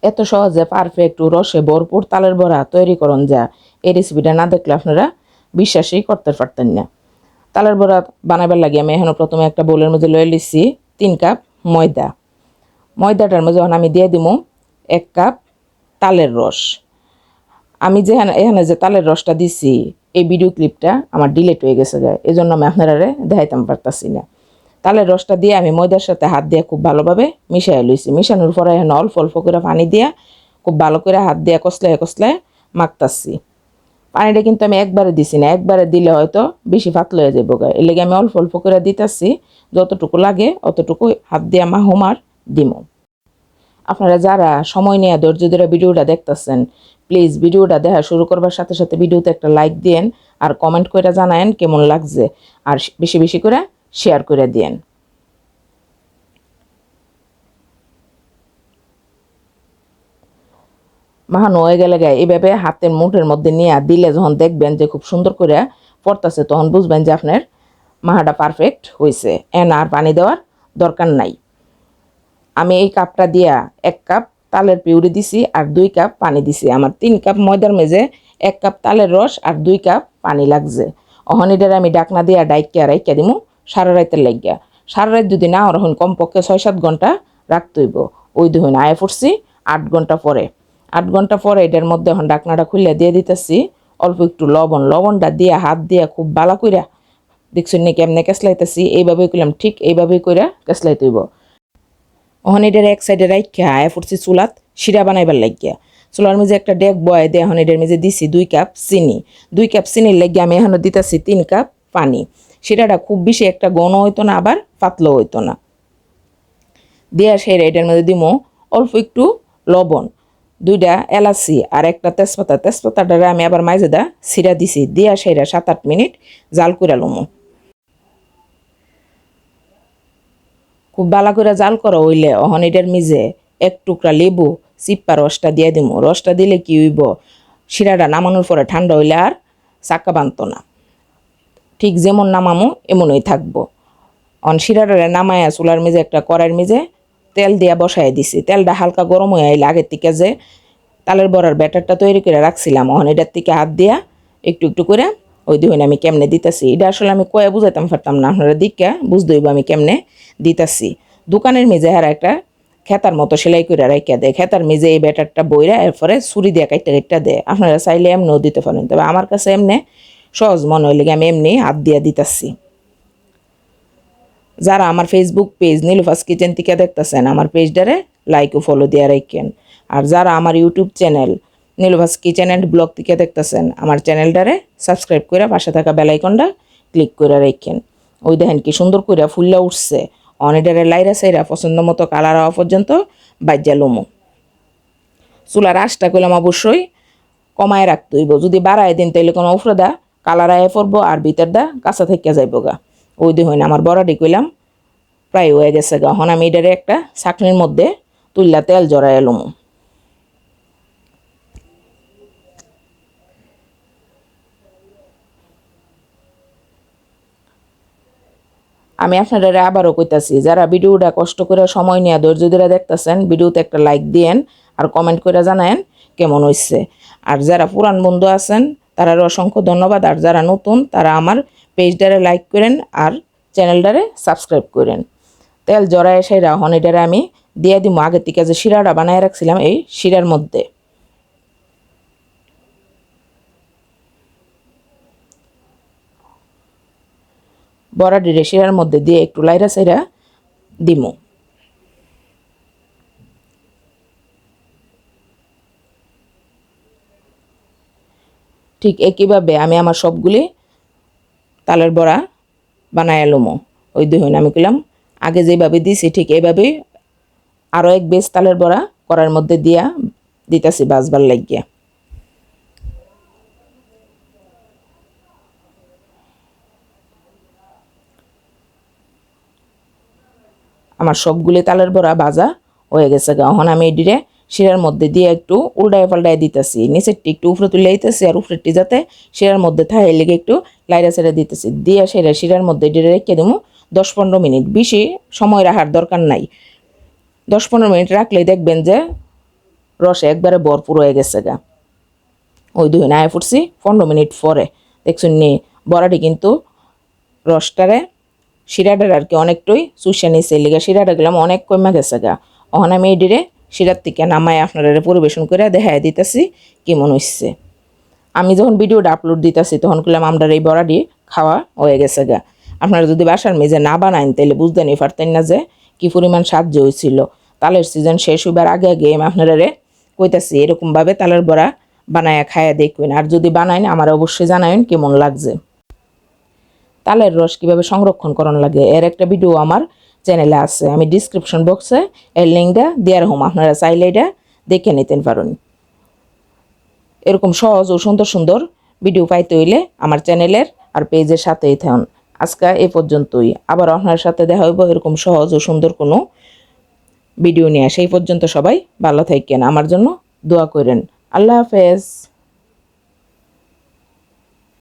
এত সহজে পারফেক্ট ও রসে ভরপুর তালের বড়া তৈরি করুন যা এই রেসিপিটা না দেখলে আপনারা বিশ্বাসই করতে পারতেন না। তালের বড়া বানাবার লাগে আমি এখন প্রথমে একটা বোলের মধ্যে লয়ে লিছি 3 কাপ ময়দা। ময়দাটার মধ্যে যখন আমি দিয়ে দিব 1 কাপ তালের রস। আমি যে এখানে যে তালের রসটা দিছি এই ভিডিও ক্লিপটা আমার ডিলিট হয়ে গেছে যায়, এই জন্য আমি আপনারা দেখাইতাম পারতাছি না। তালের রসটা দিয়ে আমি ময়দার সাথে হাত দিয়ে খুব ভালোভাবে মিশাই লইছি। মিশানোর পরে এখন অল্প অল্প করে পানি দিয়া খুব ভালো করে হাত দিয়ে কষলায় কষলায় মাখতাছি। পানিটা কিন্তু আমি একবারে দিছি না, একবারে দিলে হয়তো বেশি পাতলা হয়ে যাবো। এর লেগে আমি অল্প অল্প করে দিতেছি, যতটুকু লাগে অতটুকু হাত দিয়ে মাহুম আর দিমো। আপনারা যারা সময় নিয়ে ধৈর্য ধরে ভিডিওটা দেখতেছেন, প্লিজ ভিডিওটা দেখা শুরু করবার সাথে সাথে ভিডিওতে একটা লাইক দিয়েন আর কমেন্ট করে জানায়েন কেমন লাগছে, আর বেশি বেশি করে শেয়ার করে দিয়েন। মাহানো হয়ে গেলে গায়ে এইভাবে হাতের মুঠের মধ্যে নিয়ে দিলে যখন দেখবেন যে খুব সুন্দর করে পড়তেছে, তখন বুঝবেন যে আপনার মাহাটা পারফেক্ট হয়েছে। আর পানি দেওয়ার দরকার নাই। আমি এই কাপটা দিয়া 1 কাপ তালের পিউরি দিছি আর 2 কাপ পানি দিছি। আমার 3 কাপ ময়দার মেঝে 1 কাপ তালের রস আর 2 কাপ পানি লাগছে। অহনিটার আমি ডাকনা দিয়া ডাইকা রাইকা দিমু সারা রাতের লাগিয়া। সারা রাত যদি না ওরকম কমপক্ষে 6-7 ঘন্টা রাখতে হইব। ওই দেখুন আয় পড়ছি 8 ঘন্টা পরে। 8 ঘন্টা পরে এটার মধ্যে এখন ডাকনাটা খুলে দিয়ে দিতেছি অল্প একটু লবণটা দিয়ে হাত দিয়ে খুব ভালো কইরা দেখছেন নাকি এমনি কেসলাইতেছি, এইভাবেই করলাম, ঠিক এইভাবেই কইরা কেসলাইতে হইব। ওখানে এটার এক সাইডে রাইখা আয়া ফুটছি চুলাত শিরা বানাইবার লাগিয়া। চুলার মেঝে একটা ডেক বয় দিয়ে এখন এটার মেঝে দিছি 2 কাপ চিনি। 2 কাপ চিনির লাগিয়া আমি এখন দিতেছি 3 কাপ পানি। শিরাটা খুব বেশি একটা ঘন হইতো না, আবার পাতলা হইতো না। দিয়া সেরা এটার মধ্যে দিমো অল্প একটু লবণ, 2টা এলাচি আর একটা তেজপাতা। তেজপাতাটারে আমি আবার মাঝেদা সিরা দিছি। দিয়া সেরা 7-8 মিনিট জাল করে লমো। খুব ভালো করে জাল করা হইলে অহন এটার মিজে 1 টুকরা লেবু চিপ্পা রসটা দিয়ে দিব। রসটা দিলে কি হইব, শিরাটা নামানোর পরে ঠান্ডা হইলে আর চাক্কা বানতো না, ঠিক যেমন নামামো এমনই থাকবো। শিরাটারে নামায়া চুলার মেঝে একটা কড়াইয়ের মেঝে তেল দিয়া বসাই দিছি। তেলটা হালকা গরম হয়ে আইলে আগের থেকে যে তালের বড়ার ব্যাটারটা তৈরি করে রাখছিলাম, এটার থেকে হাত দিয়া একটু একটু করে ওই দেখুন আমি কেমনে দিতেছি। এটা আসলে আমি কয়ে বুঝাইতাম পারতাম না, আপনারা দিকা বুঝতে হইব আমি কেমনে দিতেছি। দোকানের মেঝে হারা একটা খেতার মতো সেলাই করে রাইকা দেয়, খেতার মেঝে এই ব্যাটারটা বইরা এরপরে ছুরি দিয়ে কাইটা কাইটা দেয়। আপনারা চাইলে এমনিও দিতে পারেন, তবে আমার কাছে এমনি সহজ মনে হইলে আমি এমনি হাত দিয়া দিতেছি। যারা আমার ফেসবুক পেজ নীলুফাস কিচেন থেকে দেখতেছেন, আমার পেজটারে লাইক ও ফলো দিয়ে রাখেন। আর যারা আমার YouTube channel Nilufa's kitchen and blog থেকে দেখতেছেন, আমার চ্যানেলটারে সাবস্ক্রাইব করে পাশে থাকা বেল আইকনটা ক্লিক করে রাখেন। ওই দেখেন কি সুন্দর করে ফুললা উঠছে। অনেটারে লাইরা সাইরা পছন্দ মতো কালার হওয়া পর্যন্ত বাজ্যা লমু। চুলার আঁচটা করলাম অবশ্যই কমায় রাখতে হইব, যদি বাড়ায় দিন তাইলে কোনো উফরদা কালার আয় পড়বো আর ভিতরটা কাঁচা থেকে যাইব গা। ওই দেখুন আমার বড়াটি কইলাম প্রায় হয়ে গেছে গা। এখন আমি এটারে একটা ছাঁকনির মধ্যে তুললা তেল জড়াই এলুম। আমি আপনারা আবারও কইতাছি, যারা ভিডিওটা কষ্ট করে সময় নিয়ে ধৈর্য ধরে দেখতেছেন, ভিডিওতে একটা লাইক দিয়েন আর কমেন্ট করে জানায়েন কেমন হয়েছে। আর যারা পুরান বন্ধু আছেন তারা অসংখ্য ধন্যবাদ। আর যারা নতুন তারা আমার পেজটারে লাইক করেন আর চ্যানেলটারে সাবস্ক্রাইব করেন। তেল জড়ায় সেই রাহন এটারে আমি দিয়ে দিব আগের থেকে যে শিরাটা বানায় রাখছিলাম এই শিরার মধ্যে। বড়াটিরে শিরার মধ্যে দিয়ে একটু লাইরা সাইরা দিমু। ঠিক একইভাবে আমি আমার সবগুলি তালের বড়া বানায় লমো। ওই দেখুন আমি কইলাম আগে যেভাবে দিছি ঠিক এইভাবেই আরও এক বেশ তালের বড়া করার মধ্যে দিয়া দিতেছি বাজবার লাগিয়া। আমার সবগুলি তালের বড়া ভাজা হয়ে গেছে গা। এখন আমি এডিরে শিরার মধ্যে দিয়ে একটু উল্টায় পাল্টায় দিতেছি, নিচেরটি একটু উপরে তুলে দিতেছি আর উপরেরটি যাতে শিরার মধ্যে থাকে লেগে একটু লাইরা সেরা দিতেছি। দিয়ে সেরা শিরার মধ্যে এডিরে রেখে দেবো 10-15 মিনিট। বেশি সময় রাখার দরকার নাই, 10-15 মিনিট রাখলেই দেখবেন যে রসে একবারে ভরপুর হয়ে গেছে গা। ওই দুই আয় ফুটছি 15 মিনিট পরে দেখছেন নি বড়াটি কিন্তু রসটারে শিরাটার আর কি অনেকটাই চুষে নিছে, লিগা শিরাটা গেলাম অনেক কমে গেছে গা। ওখানে আমি এডিরে শিরার থেকে নামায় আপনারা পরিবেশন করে দেখাই দিতেছি কেমন হচ্ছে। আমি যখন ভিডিওটা আপলোড দিতেছি তখন করলাম আমরা এই বড়াটি খাওয়া হয়ে গেছে গা। আপনারা যদি বাসার মেজে না বানাইন তাহলে বুঝতে নি পারতেন না যে কি পরিমাণ সাহায্য হয়েছিল। তালের সিজন শেষ হইবার আগে আগে আমি আপনারা কইতাছি এরকমভাবে তালের বড়া বানায়া খায়া দেখবেন, আর যদি বানাইন আমার অবশ্যই জানাইন কেমন লাগছে। তালের রস কীভাবে সংরক্ষণ করণ লাগে এর একটা ভিডিও আমার চ্যানেলে আছে, আমি ডিসক্রিপশন বক্সে এর লিঙ্কটা দেওয়ার হোম, আপনারা চাইলে এটা দেখে নিতেন পারেন। এরকম সহজ ও সুন্দর সুন্দর ভিডিও পাইতে হইলে আমার চ্যানেলের আর পেজের সাথেই থাকুন। আজকে এ পর্যন্তই, আবার আপনার সাথে দেখা হইব এরকম সহজ ও সুন্দর কোনো ভিডিও নিয়ে। সেই পর্যন্ত সবাই ভালো থাকেন, আমার জন্য দোয়া করেন। আল্লাহ হাফেজ।